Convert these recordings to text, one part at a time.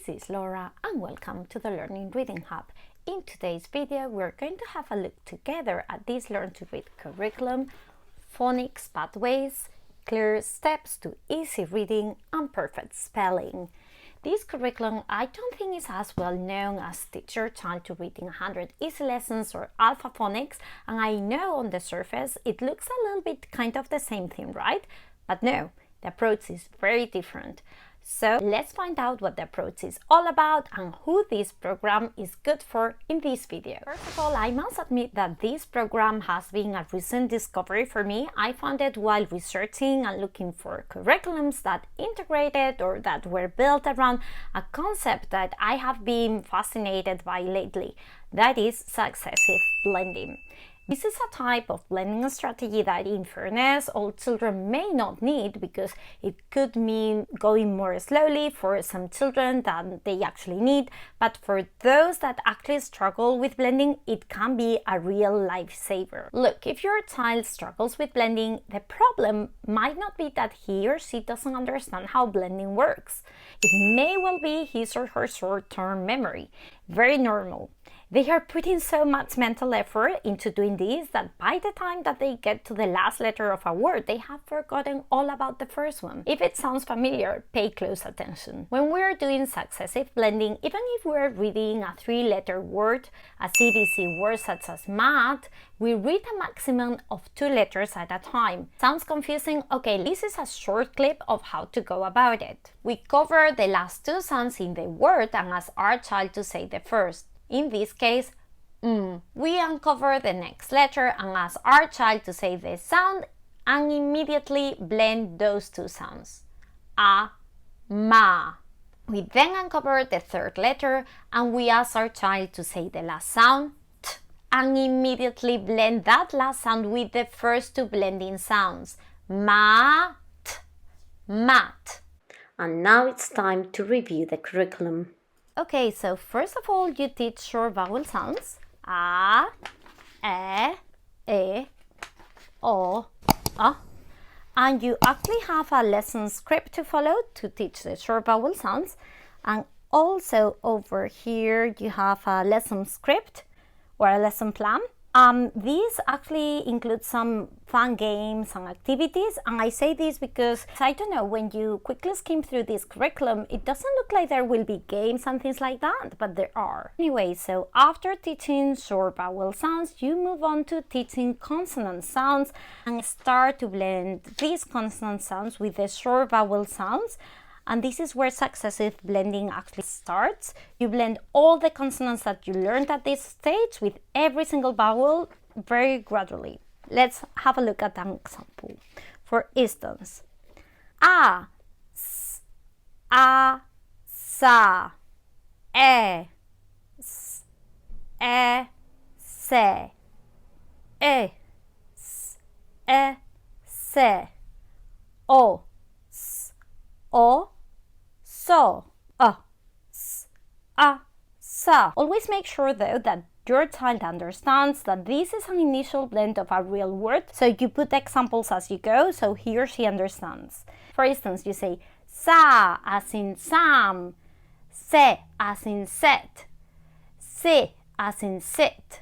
This is Laura and welcome to the Learning Reading Hub. In today's video, we're going to have a look together at this Learn to Read curriculum, Phonics Pathways, clear steps to easy reading and perfect spelling. This curriculum I don't think is as well known as Teach Your Child to Read in 100 Easy Lessons or Alpha Phonics, and I know on the surface it looks a little bit kind of the same thing, right? But no, the approach is very different. So let's find out what the approach is all about and who this program is good for in this video. First of all, I must admit that this program has been a recent discovery for me. I found it while researching and looking for curriculums that integrated or that were built around a concept that I have been fascinated by lately. That is successive blending. This is a type of blending strategy that, in fairness, all children may not need because it could mean going more slowly for some children than they actually need. But for those that actually struggle with blending, it can be a real lifesaver. Look, if your child struggles with blending, the problem might not be that he or she doesn't understand how blending works. It may well be his or her short-term memory. Very normal. They are putting so much mental effort into doing this that by the time that they get to the last letter of a word, they have forgotten all about the first one. If it sounds familiar, pay close attention. When we're doing successive blending, even if we're reading a 3-letter word, a CVC word such as mat, we read a maximum of 2 letters at a time. Sounds confusing? Okay, this is a short clip of how to go about it. We cover the last 2 sounds in the word and ask our child to say the first. In this case, we uncover the next letter and ask our child to say the sound and immediately blend those 2 sounds. A, ma. We then uncover the 3rd letter and we ask our child to say the last sound, t, and immediately blend that last sound with the first 2 blending sounds, mat, mat. And now it's time to review the curriculum. Okay, so first of all, you teach short vowel sounds. A, e, o, a. And you actually have a lesson script to follow to teach the short vowel sounds. And also over here, you have a lesson script or a lesson plan. These actually include some fun games and activities, and I say this because, I don't know, when you quickly skim through this curriculum, it doesn't look like there will be games and things like that, but there are. Anyway, so after teaching short vowel sounds, you move on to teaching consonant sounds and start to blend these consonant sounds with the short vowel sounds. And this is where successive blending actually starts. You blend all the consonants that you learned at this stage with every single vowel very gradually. Let's have a look at an example. For instance, a, s, a, sa, e, s, e, se, e, s, e, se, o, s, o, so, s, sa. Always make sure though that your child understands that this is an initial blend of a real word, so you put examples as you go so he or she understands. For instance, you say sa as in Sam, se as in set, si as in sit,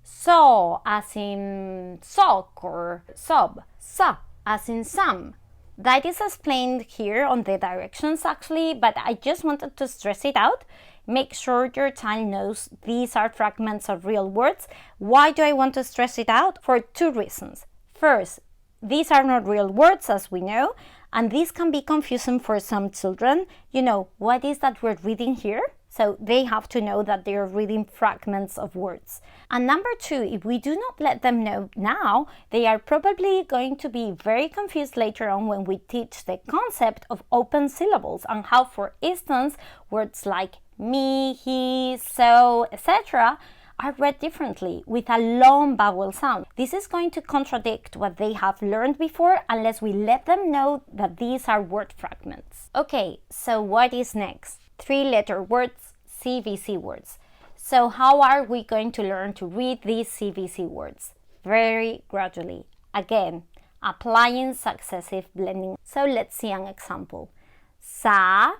so as in sock or sob, sa as in some. That is explained here on the directions actually, but I just wanted to stress it out. Make sure your child knows these are fragments of real words. Why do I want to stress it out? For 2 reasons. First, these are not real words as we know, and this can be confusing for some children. You know, what is that we're reading here? So they have to know that they are reading fragments of words. And number 2, if we do not let them know now, they are probably going to be very confused later on when we teach the concept of open syllables and how, for instance, words like me, he, so, etc. are read differently with a long vowel sound. This is going to contradict what they have learned before unless we let them know that these are word fragments. Okay, so what is next? 3-letter words, CVC words. So how are we going to learn to read these CVC words? Very gradually. Again, applying successive blending. So let's see an example. Sa,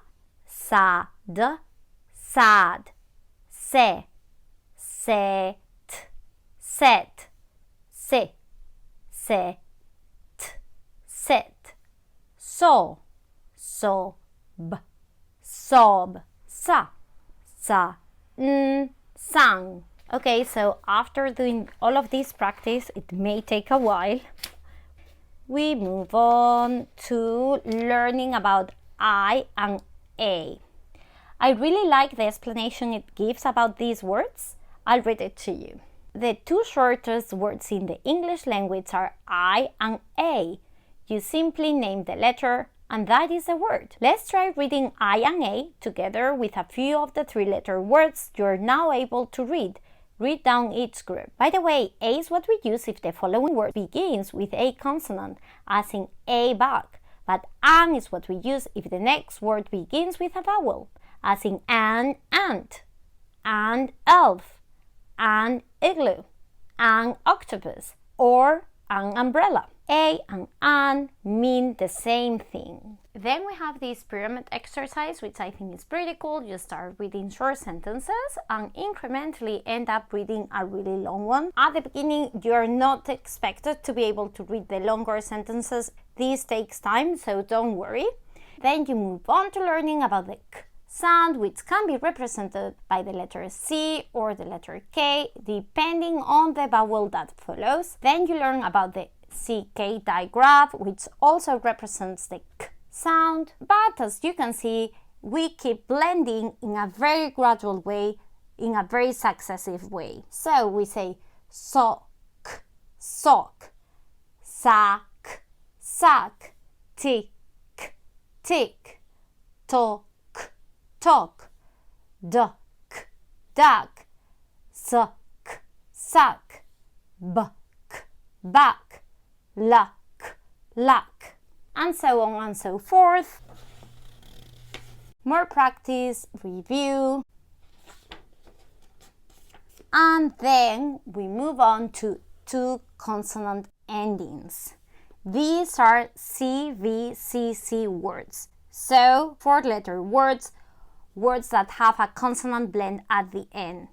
sad, sad, se, set, set, se, set, set, so, b, sob, sa, sang. Okay, so after doing all of this practice, it may take a while. We move on to learning about I and A. I really like the explanation it gives about these words. I'll read it to you. The two shortest words in the English language are I and A. You simply name the letter and that is the word. Let's try reading I and A together with a few of the three-letter words you're now able to read. Read down each group. By the way, A is what we use if the following word begins with a consonant, as in a bag. But an is what we use if the next word begins with a vowel, as in an ant, and elf, and igloo, and octopus, or an umbrella. A and an mean the same thing. Then we have this pyramid exercise, which I think is pretty cool. You start reading short sentences and incrementally end up reading a really long one. At the beginning, you're not expected to be able to read the longer sentences. This takes time, so don't worry. Then you move on to learning about the k sound, which can be represented by the letter C or the letter K, depending on the vowel that follows. Then you learn about the CK digraph, which also represents the k sound. But as you can see, we keep blending in a very gradual way, in a very successive way. So we say sock, sock, sack, sack, tick, tick, talk, talk, duck, duck, suck, suck, buck, buck, luck, luck, and so on and so forth. More practice, review, and then we move on to two consonant endings. These are CVCC words, so four-letter words, words that have a consonant blend at the end.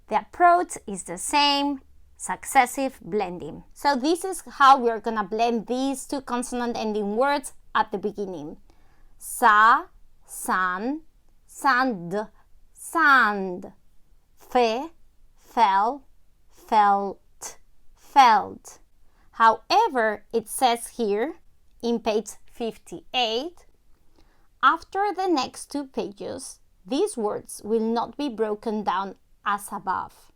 The approach is the same, successive blending. So this is how we're gonna blend these two consonant ending words at the beginning. Sa, san, sand, sand. Fe, fell, felt, felt. However, it says here in page 58, after the next two pages, these words will not be broken down as above.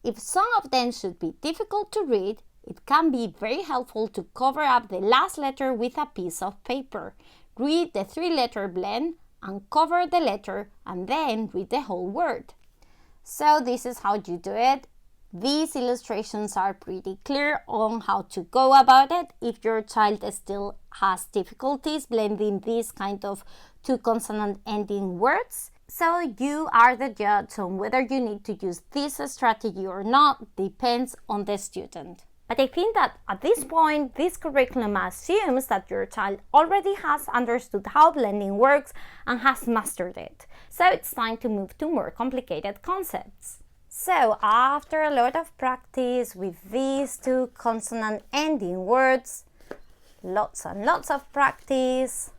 If some of them should be difficult to read, it can be very helpful to cover up the last letter with a piece of paper. Read the three-letter blend and cover the letter and then read the whole word. So this is how you do it. These illustrations are pretty clear on how to go about it if your child still has difficulties blending these kind of two consonant ending words. So you are the judge on whether you need to use this strategy or not, depends on the student. But I think that at this point, this curriculum assumes that your child already has understood how blending works and has mastered it. So it's time to move to more complicated concepts. So after a lot of practice with these two consonant ending words, lots and lots of practice,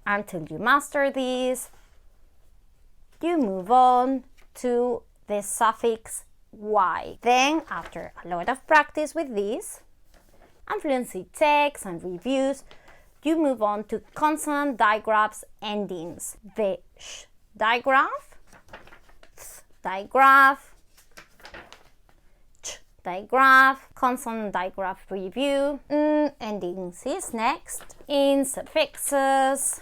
until you master these, you move on to the suffix Y. Then, after a lot of practice with these, and fluency checks and reviews, you move on to consonant digraphs endings. The sh digraph, th digraph, ch digraph, consonant digraph review, endings is next, in suffixes,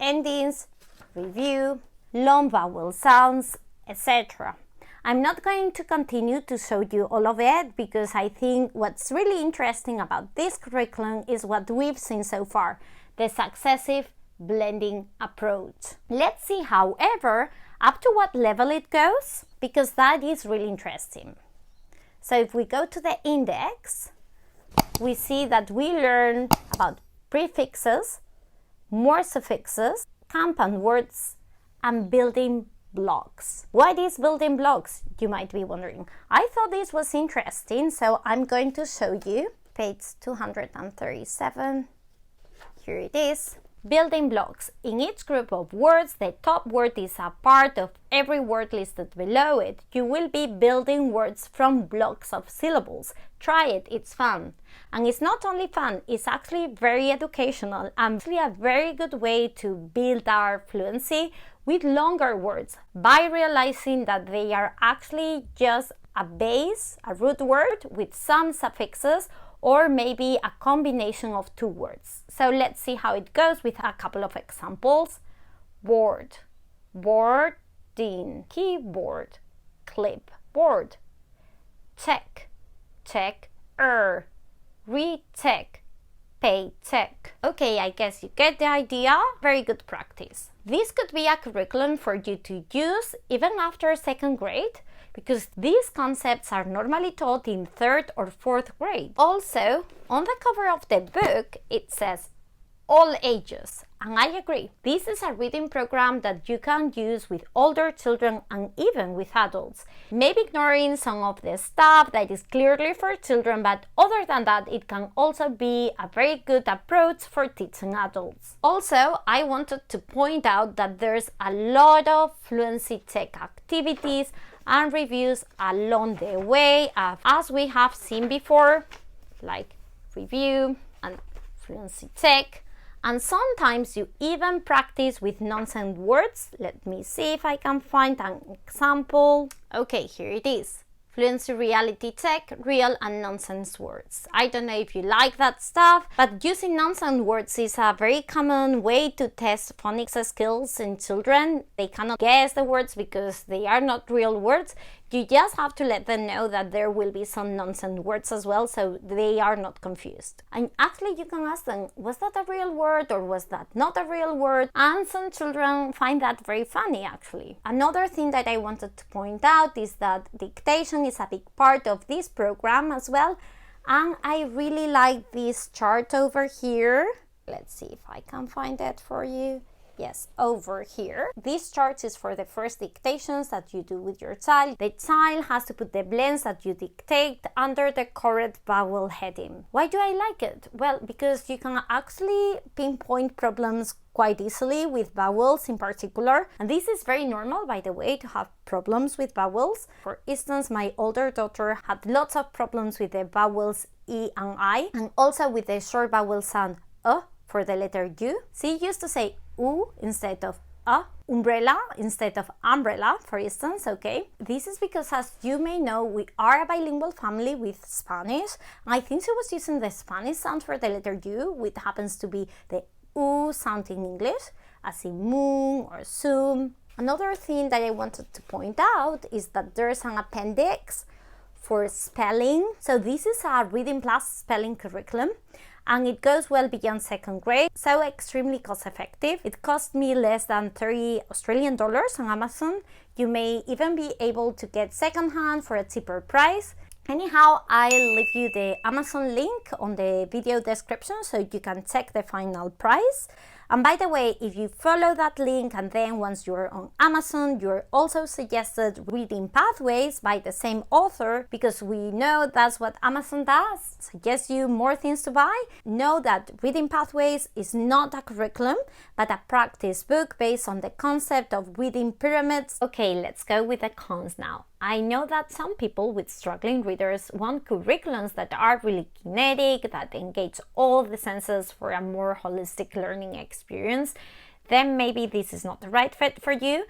endings, review, long vowel sounds, etc. I'm not going to continue to show you all of it because I think what's really interesting about this curriculum is what we've seen so far, the successive blending approach. Let's see, however, up to what level it goes, because that is really interesting. So if we go to the index, we see that we learn about prefixes, more suffixes, compound words, and building blocks. What is building blocks, you might be wondering? I thought this was interesting, so I'm going to show you. Page 237. Here it is. Building blocks. In each group of words, the top word is a part of every word listed below it. You will be building words from blocks of syllables. Try it, it's fun. And it's not only fun, it's actually very educational and actually a very good way to build our fluency with longer words by realizing that they are actually just a base, a root word with some suffixes, or maybe a combination of two words. So let's see how it goes with a couple of examples. Board, boarding, keyboard, clipboard, check, checker, retake, paycheck. Okay, I guess you get the idea. Very good practice. This could be a curriculum for you to use even after second grade, because these concepts are normally taught in third or fourth grade. Also, on the cover of the book, it says all ages. And I agree. This is a reading program that you can use with older children and even with adults. Maybe ignoring some of the stuff that is clearly for children, but other than that, it can also be a very good approach for teaching adults. Also, I wanted to point out that there's a lot of fluency check activities and reviews along the way, as we have seen before, like review and fluency check. And sometimes you even practice with nonsense words. Let me see if I can find an example. Okay, here it is. Fluency reality check, real and nonsense words. I don't know if you like that stuff, but using nonsense words is a very common way to test phonics skills in children. They cannot guess the words because they are not real words. You just have to let them know that there will be some nonsense words as well, so they are not confused. And actually you can ask them, was that a real word or was that not a real word? And some children find that very funny actually. Another thing that I wanted to point out is that dictation is a big part of this program as well. And I really like this chart over here. Let's see if I can find it for you. Yes, over here. This chart is for the first dictations that you do with your child. The child has to put the blends that you dictate under the correct vowel heading. Why do I like it? Well, because you can actually pinpoint problems quite easily with vowels in particular. And this is very normal, by the way, to have problems with vowels. For instance, my older daughter had lots of problems with the vowels E and I, and also with the short vowel sound for the letter U. She used to say U instead of umbrella instead of umbrella, for instance, okay? This is because, as you may know, we are a bilingual family with Spanish. And I think she was using the Spanish sound for the letter U, which happens to be the U sound in English, as in moon or zoom. Another thing that I wanted to point out is that there's an appendix for spelling. So this is a reading plus spelling curriculum, and it goes well beyond second grade, so extremely cost effective. It cost me less than $30 Australian on Amazon. You may even be able to get secondhand for a cheaper price. Anyhow, I'll leave you the Amazon link on the video description so you can check the final price. And by the way, if you follow that link and then once you're on Amazon, you're also suggested Reading Pathways by the same author, because we know that's what Amazon does, suggests you more things to buy. Know that Reading Pathways is not a curriculum, but a practice book based on the concept of reading pyramids. Okay, let's go with the cons now. I know that some people with struggling readers want curriculums that are really kinetic, that engage all the senses for a more holistic learning experience. Then maybe this is not the right fit for you.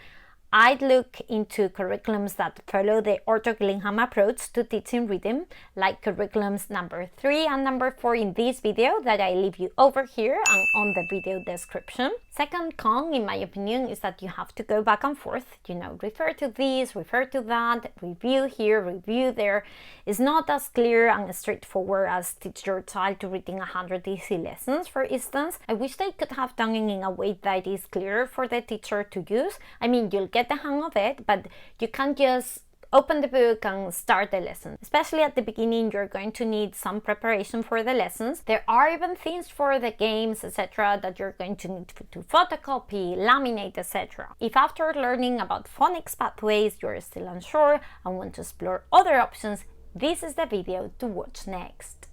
I'd look into curriculums that follow the Orto Gillingham approach to teaching reading, like curriculums number 3 and number 4 in this video that I leave you over here and on the video description. Second con, in my opinion, is that you have to go back and forth, refer to this, refer to that, review here, review there. It's not as clear and straightforward as teach your child to reading 100 easy lessons, for instance. I wish they could have done it in a way that is clear for the teacher to use. I mean, you'll get the hang of it, but you can't just open the book and start the lesson. Especially at the beginning, you're going to need some preparation for the lessons. There are even things for the games, etc., that you're going to need to photocopy, laminate, etc. If after learning about Phonics Pathways you're still unsure and want to explore other options, this is the video to watch next.